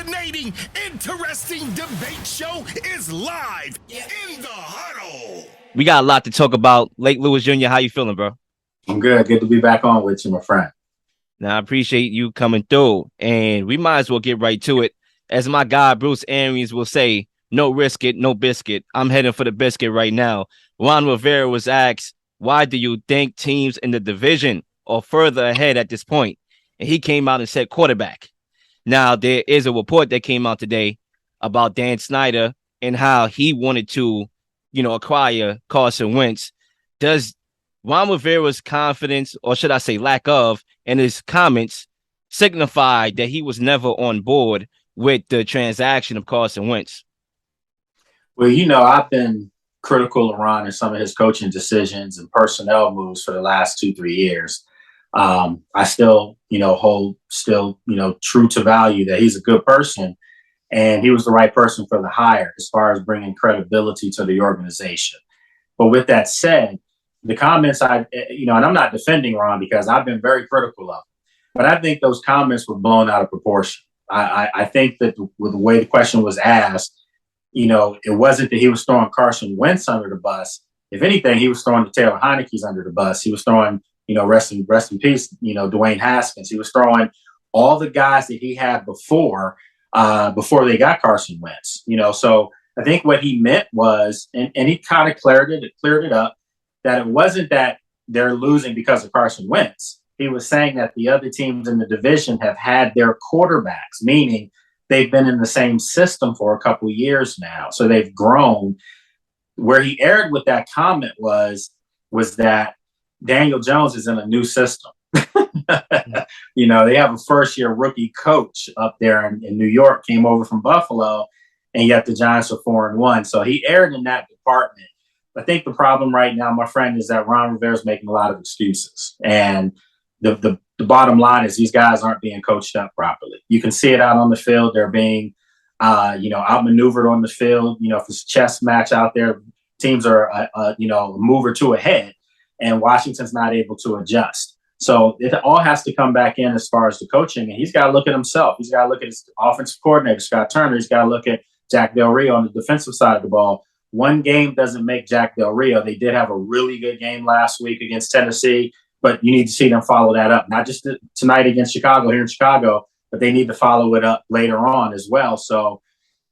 fascinating, interesting debate show is live in the huddle. We got a lot to talk about. Lake Lewis Jr., how you feeling, bro? I'm good. Good to be back on with you, my friend. Now, I appreciate you coming through, and we might as well get right to it. As my guy Bruce Arians will say, no risk it, no biscuit. I'm heading for the biscuit right now. Ron Rivera was asked, why do you think teams in the division are further ahead at this point? And he came out and said quarterback. Now, there is a report that came out today about Dan Snyder and how he wanted to, acquire Carson Wentz. Does Ron Rivera's confidence, or should I say lack of, and his comments signify that he was never on board with the transaction of Carson Wentz? Well, I've been critical of Ron and some of his coaching decisions and personnel moves for the last 2-3 years. I still, hold true to value that he's a good person and he was the right person for the hire as far as bringing credibility to the organization. But with that said, the comments and I'm not defending Ron because I've been very critical of him, but I think those comments were blown out of proportion. I think that with the way the question was asked, it wasn't that he was throwing Carson Wentz under the bus. If anything, he was throwing the Taylor Heineke's under the bus. He was throwing, rest in peace, Dwayne Haskins. He was throwing all the guys that he had before they got Carson Wentz. So I think what he meant was, and he kind of cleared it up, that it wasn't that they're losing because of Carson Wentz. He was saying that the other teams in the division have had their quarterbacks, meaning they've been in the same system for a couple of years now. So they've grown. Where he erred with that comment was that Daniel Jones is in a new system. They have a first-year rookie coach up there in New York, came over from Buffalo, and yet the Giants are 4-1. So he erred in that department. I think the problem right now, my friend, is that Ron Rivera is making a lot of excuses. And the bottom line is these guys aren't being coached up properly. You can see it out on the field. They're being, outmaneuvered on the field. If it's a chess match out there, teams are, a move or two ahead, and Washington's not able to adjust. So it all has to come back in as far as the coaching. And he's got to look at himself. He's got to look at his offensive coordinator, Scott Turner. He's got to look at Jack Del Rio on the defensive side of the ball. One game doesn't make Jack Del Rio. They did have a really good game last week against Tennessee, but you need to see them follow that up. Not just tonight against Chicago, here in Chicago, but they need to follow it up later on as well. So,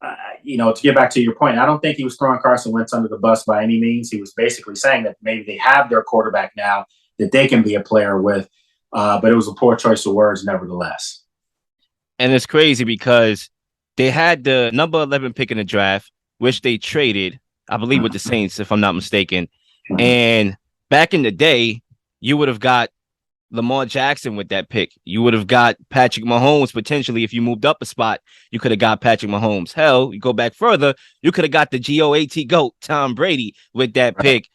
to get back to your point, I don't think he was throwing Carson Wentz under the bus by any means. He was basically saying that maybe they have their quarterback now that they can be a player with, but it was a poor choice of words nevertheless. And it's crazy because they had the number 11 pick in the draft, which they traded, I believe, with the Saints, if I'm not mistaken. And back in the day, you would have got Lamar Jackson with that pick. You would have got Patrick Mahomes potentially. If you moved up a spot, you could have got Patrick Mahomes. Hell, you go back further, you could have got the GOAT GOAT, Tom Brady, with that pick.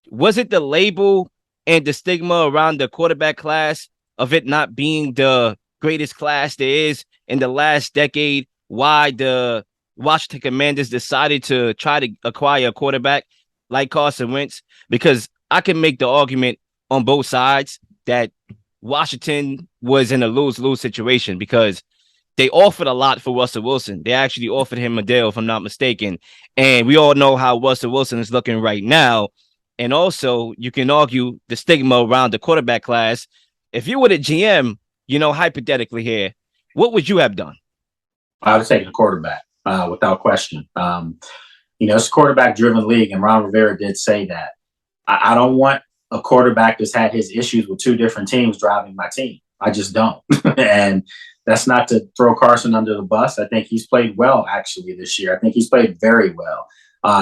Was it the label and the stigma around the quarterback class of it not being the greatest class there is in the last decade why the Washington Commanders decided to try to acquire a quarterback like Carson Wentz? Because I can make the argument on both sides that Washington was in a lose-lose situation because they offered a lot for Russell Wilson. They actually offered him a deal, if I'm not mistaken. And we all know how Russell Wilson is looking right now. And also, you can argue the stigma around the quarterback class. If you were the GM, hypothetically here, what would you have done? I would take the quarterback without question. It's a quarterback-driven league, and Ron Rivera did say that. I don't want a quarterback that's had his issues with two different teams driving my team. I just don't. And that's not to throw Carson under the bus. I think he's played well, actually, this year. I think he's played very well,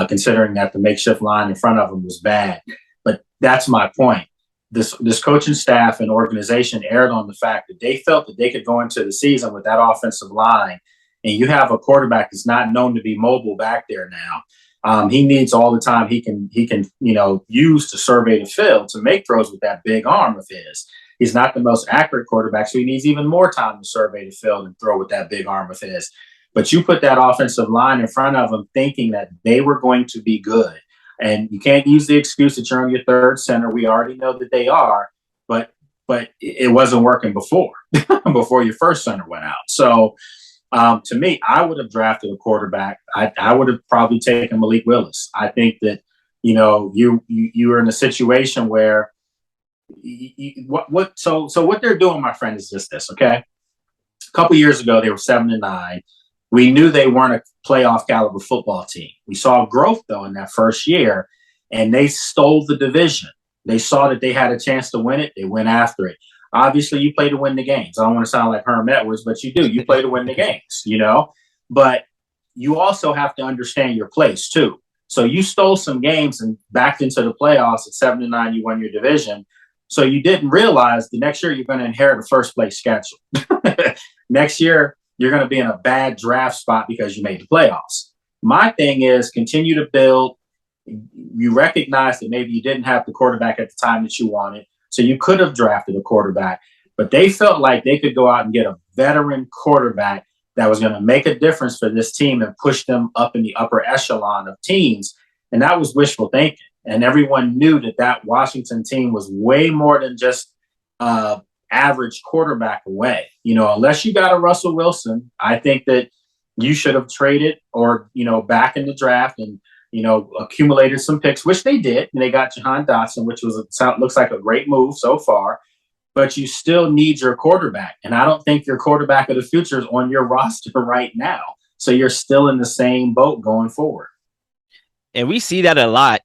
considering that the makeshift line in front of him was bad. But that's my point. This coaching staff and organization erred on the fact that they felt that they could go into the season with that offensive line, and you have a quarterback that's not known to be mobile back there now. He needs all the time he can use to survey the field to make throws with that big arm of his. He's not the most accurate quarterback, so he needs even more time to survey the field and throw with that big arm of his. But you put that offensive line in front of him thinking that they were going to be good. And you can't use the excuse that you're on your third center. We already know that they are, but it wasn't working before your first center went out. So To me, I would have drafted a quarterback. I would have probably taken Malik Willis. I think that, you were in a situation where what they're doing, my friend, is just this, okay? A couple years ago, they were 7-9. We knew they weren't a playoff caliber football team. We saw growth, though, in that first year, and they stole the division. They saw that they had a chance to win it. They went after it. Obviously, you play to win the games. I don't want to sound like Herm Edwards, but you do. You play to win the games, But you also have to understand your place, too. So you stole some games and backed into the playoffs at 7-9. You won your division. So you didn't realize the next year you're going to inherit a first-place schedule. Next year, you're going to be in a bad draft spot because you made the playoffs. My thing is continue to build. You recognize that maybe you didn't have the quarterback at the time that you wanted, so you could have drafted a quarterback, but they felt like they could go out and get a veteran quarterback that was going to make a difference for this team and push them up in the upper echelon of teams. And that was wishful thinking. And everyone knew that Washington team was way more than just average quarterback away. Unless you got a Russell Wilson, I think that you should have traded or, back in the draft and, accumulated some picks, which they did. And they got Jahan Dotson, which looks like a great move so far. But you still need your quarterback. And I don't think your quarterback of the future is on your roster right now. So you're still in the same boat going forward. And we see that a lot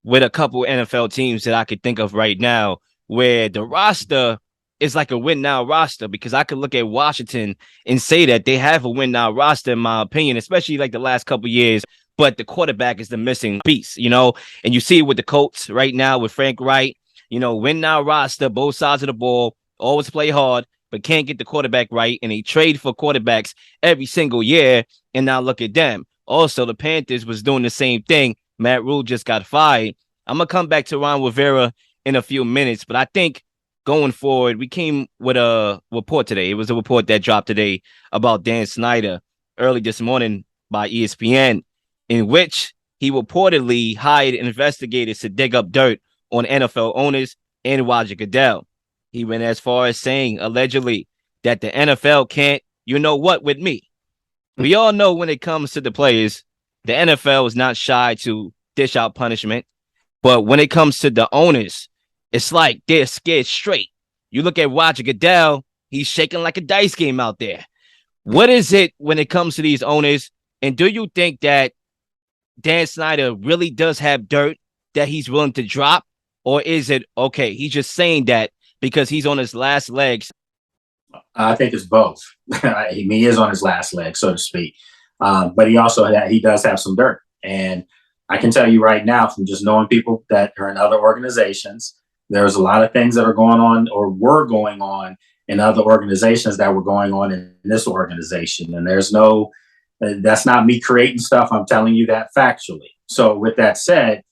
with a couple NFL teams that I could think of right now, where the roster is like a win now roster, because I could look at Washington and say that they have a win now roster, in my opinion, especially like the last couple of years. But the quarterback is the missing piece, and you see it with the Colts right now with Frank Wright, win now roster, both sides of the ball, always play hard, but can't get the quarterback right. And they trade for quarterbacks every single year. And now look at them. Also, the Panthers was doing the same thing. Matt Rule just got fired. I'm going to come back to Ron Rivera in a few minutes, but I think going forward, we came with a report today. It was a report that dropped today about Dan Snyder early this morning by ESPN, in which he reportedly hired investigators to dig up dirt on NFL owners and Roger Goodell. He went as far as saying, allegedly, that the NFL can't, with me. We all know when it comes to the players, the NFL is not shy to dish out punishment. But when it comes to the owners, it's like they're scared straight. You look at Roger Goodell, he's shaking like a dice game out there. What is it when it comes to these owners? And do you think that Dan Snyder really does have dirt that he's willing to drop? Or is it, okay, he's just saying that because he's on his last legs? I think it's both. He is on his last leg, so to speak. But he does have some dirt. And I can tell you right now, from just knowing people that are in other organizations, there's a lot of things that are going on or were going on in other organizations that were going on in this organization. And that's not me creating stuff. I'm telling you that factually. So with that said,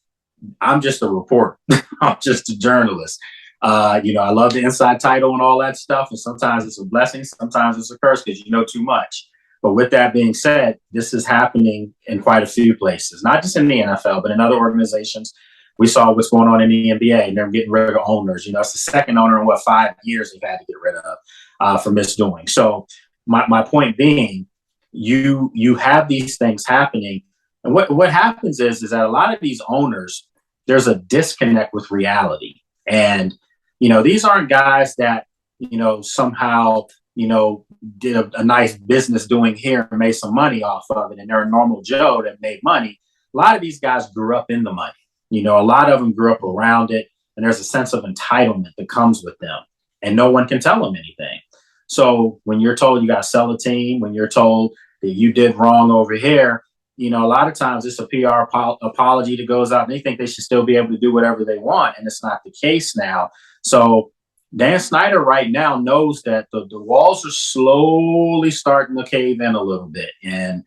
I'm just a reporter. I'm just a journalist. I love the inside title and all that stuff. And sometimes it's a blessing. Sometimes it's a curse because you know too much. But with that being said, this is happening in quite a few places, not just in the NFL, but in other organizations. We saw what's going on in the NBA, and they're getting rid of owners. It's the second owner in 5 years they've had to get rid of for misdoing. So my point being, you have these things happening. And what happens is that a lot of these owners, there's a disconnect with reality. And, these aren't guys that, somehow, did a nice business doing here and made some money off of it. And they're a normal Joe that made money. A lot of these guys grew up in the money. A lot of them grew up around it. And there's a sense of entitlement that comes with them. And no one can tell them anything. So when you're told you got to sell a team, when you're told that you did wrong over here, a lot of times it's a PR apology that goes out and they think they should still be able to do whatever they want. And it's not the case now. So Dan Snyder right now knows that the walls are slowly starting to cave in a little bit. And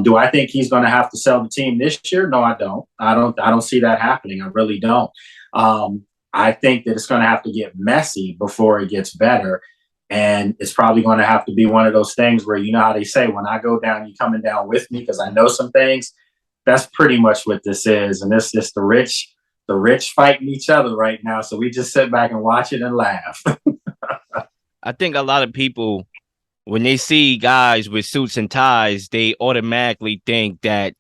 do I think he's going to have to sell the team this year? No, I don't. I don't see that happening. I really don't. I think that it's going to have to get messy before it gets better. And it's probably going to have to be one of those things where, how they say, when I go down, you're coming down with me because I know some things. That's pretty much what this is. And it's just the rich fighting each other right now. So we just sit back and watch it and laugh. I think a lot of people when they see guys with suits and ties, they automatically think that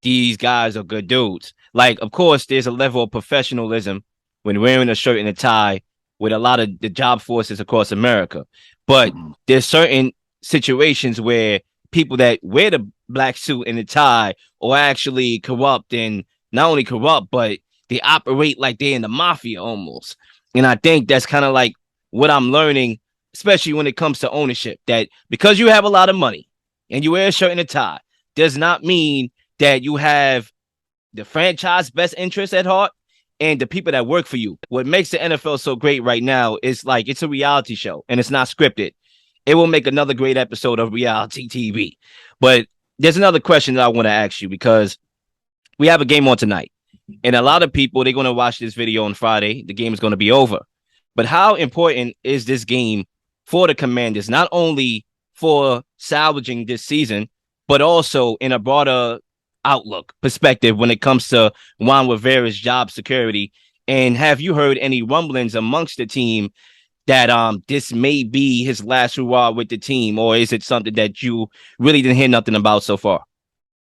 these guys are good dudes. Like, of course, there's a level of professionalism when wearing a shirt and a tie with a lot of the job forces across America. But there's certain situations where people that wear the black suit and the tie are actually corrupt, and not only corrupt, but they operate like they're in the mafia almost. And I think that's kind of like what I'm learning, especially when it comes to ownership, that because you have a lot of money and you wear a shirt and a tie does not mean that you have the franchise best interest at heart and the people that work for you. What makes the NFL so great right now is like it's a reality show and it's not scripted. It will make another great episode of reality TV. But there's another question that I want to ask you, because we have a game on tonight. And a lot of people, they're going to watch this video on Friday. The game is going to be over. But how important is this game for the Commanders, not only for salvaging this season, but also in a broader outlook perspective when it comes to Ron Rivera's job security? And have you heard any rumblings amongst the team that this may be his last hurrah with the team, or is it something that you really didn't hear nothing about so far?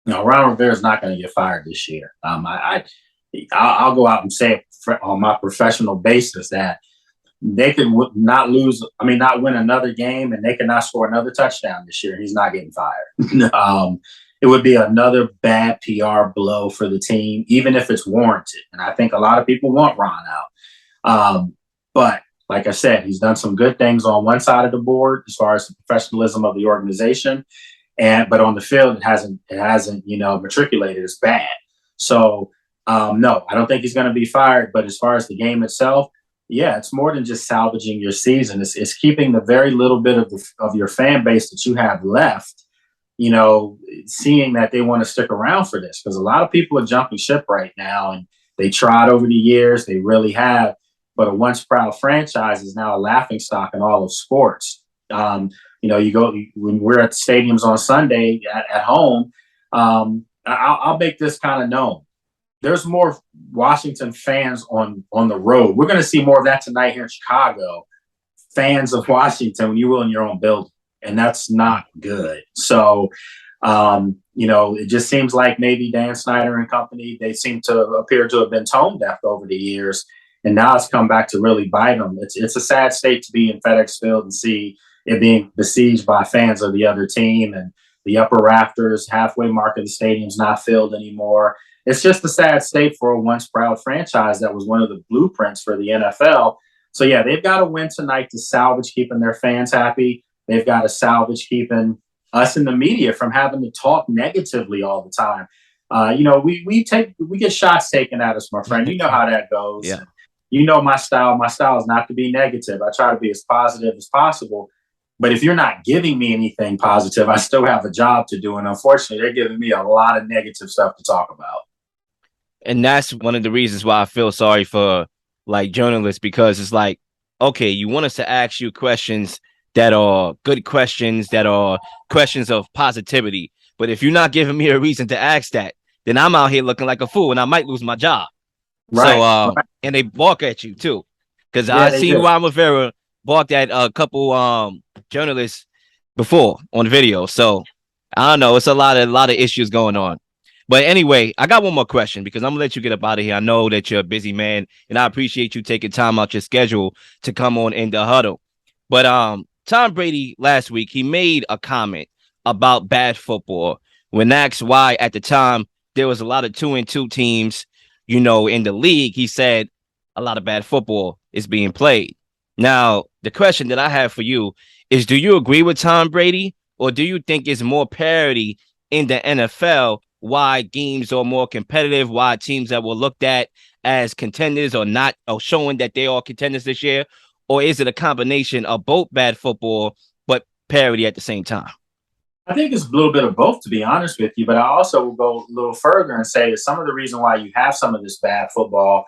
No, Ron Rivera is not going to get fired this year. I'll go out and say it on my professional basis that they could not win another game, and they could not score another touchdown this year. He's not getting fired. It would be another bad PR blow for the team, even if it's warranted. And I think a lot of people want Ron out. But like I said, he's done some good things on one side of the board as far as the professionalism of the organization. But on the field, it hasn't matriculated as bad. So no, I don't think he's going to be fired. But as far as the game itself, yeah, it's more than just salvaging your season. It's keeping the very little bit of your fan base that you have left, seeing that they want to stick around for this, because a lot of people are jumping ship right now, and they tried over the years. They really have. But a once proud franchise is now a laughingstock in all of sports. You go when we're at the stadiums on Sunday at home. I'll make this kind of known. There's more Washington fans on the road. We're going to see more of that tonight here in Chicago. Fans of Washington when you will in your own building, and that's not good. So, it just seems like maybe Dan Snyder and company, they seem to appear to have been tone deaf over the years, and now it's come back to really bite them. It's a sad state to be in FedEx Field and see it being besieged by fans of the other team, and the upper rafters, halfway mark of the stadium's not filled anymore. It's just a sad state for a once proud franchise that was one of the blueprints for the NFL. So, yeah, they've got to win tonight to salvage keeping their fans happy. They've got to salvage keeping us in the media from having to talk negatively all the time. We get shots taken at us, my friend. You know how that goes. Yeah. You know my style. My style is not to be negative. I try to be as positive as possible. But if you're not giving me anything positive, I still have a job to do. And unfortunately, they're giving me a lot of negative stuff to talk about. And that's one of the reasons why I feel sorry for like journalists, because it's like, okay, you want us to ask you questions that are good questions, that are questions of positivity. But if you're not giving me a reason to ask that, then I'm out here looking like a fool and I might lose my job. Right. So, and they bark at you too. Because Yeah, I they seen do. Ron Rivera barked at a couple journalists before on video. So I don't know. It's a lot of issues going on. But anyway, I got one more question because I'm gonna let you get up out of here. I know that you're a busy man, and I appreciate you taking time out your schedule to come on in the huddle. But Tom Brady last week, he made a comment about bad football when asked why at the time there was a lot of 2-2 teams, in the league. He said a lot of bad football is being played. Now, the question that I have for you is, do you agree with Tom Brady, or do you think it's more parity in the NFL? Why games are more competitive, why teams that were looked at as contenders are not, or showing that they are contenders this year? Or is it a combination of both bad football, but parity at the same time? I think it's a little bit of both, to be honest with you. But I also will go a little further and say that some of the reason why you have some of this bad football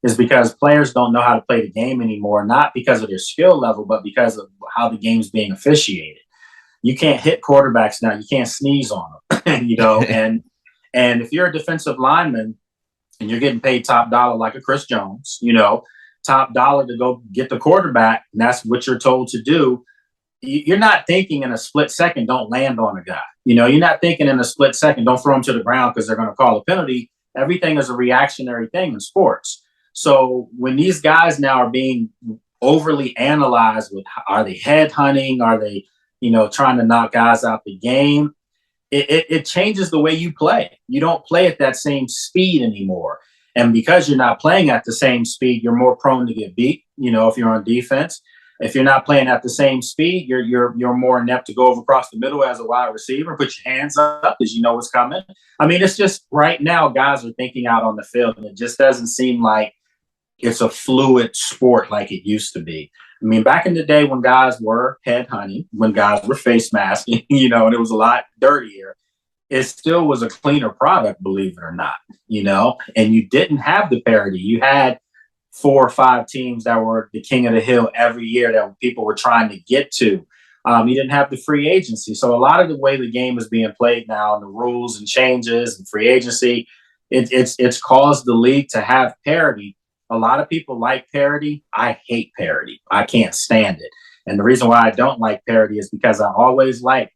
is because players don't know how to play the game anymore, not because of their skill level, but because of how the game's being officiated. You can't hit quarterbacks now. You can't sneeze on them, And if you're a defensive lineman and you're getting paid top dollar like a Chris Jones, top dollar to go get the quarterback, and that's what you're told to do, you're not thinking in a split second, don't land on a guy. You're not thinking in a split second, don't throw him to the ground because they're going to call a penalty. Everything is a reactionary thing in sports. So when these guys now are being overly analyzed with, are they head hunting? Are they, trying to knock guys out the game? It changes the way you play. You don't play at that same speed anymore. And because you're not playing at the same speed, you're more prone to get beat, if you're on defense. If you're not playing at the same speed, you're more inept to go over across the middle as a wide receiver, put your hands up because you know what's coming. I mean, it's just right now guys are thinking out on the field, and it just doesn't seem like it's a fluid sport like it used to be. I mean, back in the day when guys were head hunting, when guys were face masking, and it was a lot dirtier, it still was a cleaner product, believe it or not, and you didn't have the parity. You had 4 or 5 teams that were the king of the hill every year that people were trying to get to. You didn't have the free agency. So a lot of the way the game is being played now and the rules and changes and free agency, it's caused the league to have parity. A lot of people like parity. I hate parity. I can't stand it. And the reason why I don't like parity is because I always like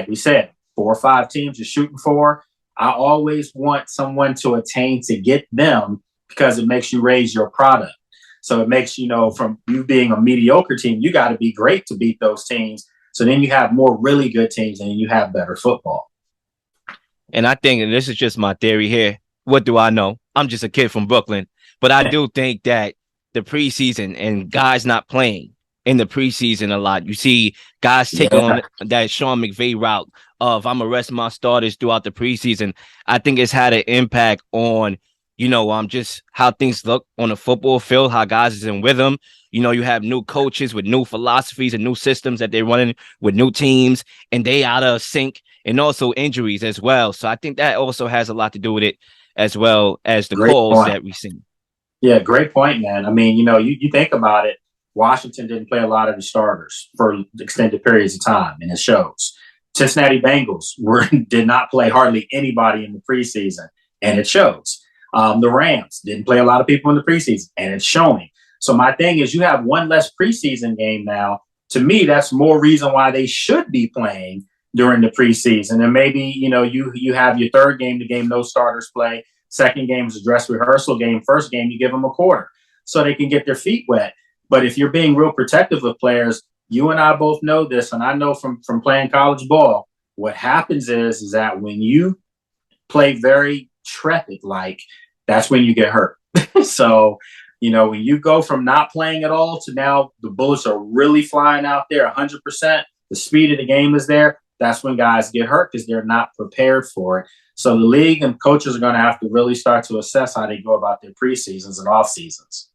we said, 4 or 5 teams you're shooting for. I always want someone to attain to get them because it makes you raise your product. So it makes, from you being a mediocre team, you got to be great to beat those teams. So then you have more really good teams and you have better football. And I think, and this is just my theory here, what do I know? I'm just a kid from Brooklyn. But I do think that the preseason and guys not playing in the preseason a lot. You see guys take on that Sean McVay route of I'm going to rest my starters throughout the preseason. I think it's had an impact on just how things look on the football field, how guys is in rhythm. You have new coaches with new philosophies and new systems that they're running with new teams, and they out of sync, and also injuries as well. So I think that also has a lot to do with it, as well as the calls that we've seen. Yeah, great point, man. I mean, you think about it. Washington didn't play a lot of the starters for extended periods of time, and it shows. Cincinnati Bengals did not play hardly anybody in the preseason, and it shows. The Rams didn't play a lot of people in the preseason, and it's showing. So my thing is, you have one less preseason game now. To me, that's more reason why they should be playing during the preseason. And maybe, you have your third game, the game no starters play. Second game is a dress rehearsal game. First game, you give them a quarter so they can get their feet wet. But if you're being real protective of players, you and I both know this, and I know from playing college ball, what happens is that when you play very trepid-like, that's when you get hurt. So, when you go from not playing at all to now the bullets are really flying out there 100%, the speed of the game is there, that's when guys get hurt because they're not prepared for it. So the league and coaches are going to have to really start to assess how they go about their preseasons and off seasons.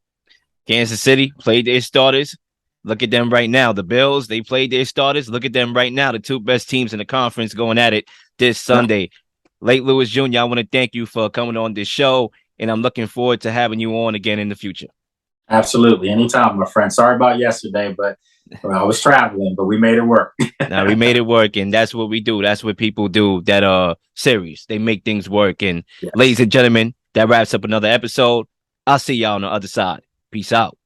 Kansas City played their starters. Look at them right now. The Bills, they played their starters. Look at them right now. The 2 best teams in the conference going at it this Sunday. Late Lewis Jr., I want to thank you for coming on this show, and I'm looking forward to having you on again in the future. Absolutely. Anytime, my friend. Sorry about yesterday, but I was traveling, but we made it work. Now we made it work, and that's what we do. That's what people do that are serious. They make things work. And ladies and gentlemen, that wraps up another episode. I'll see y'all on the other side. Peace out.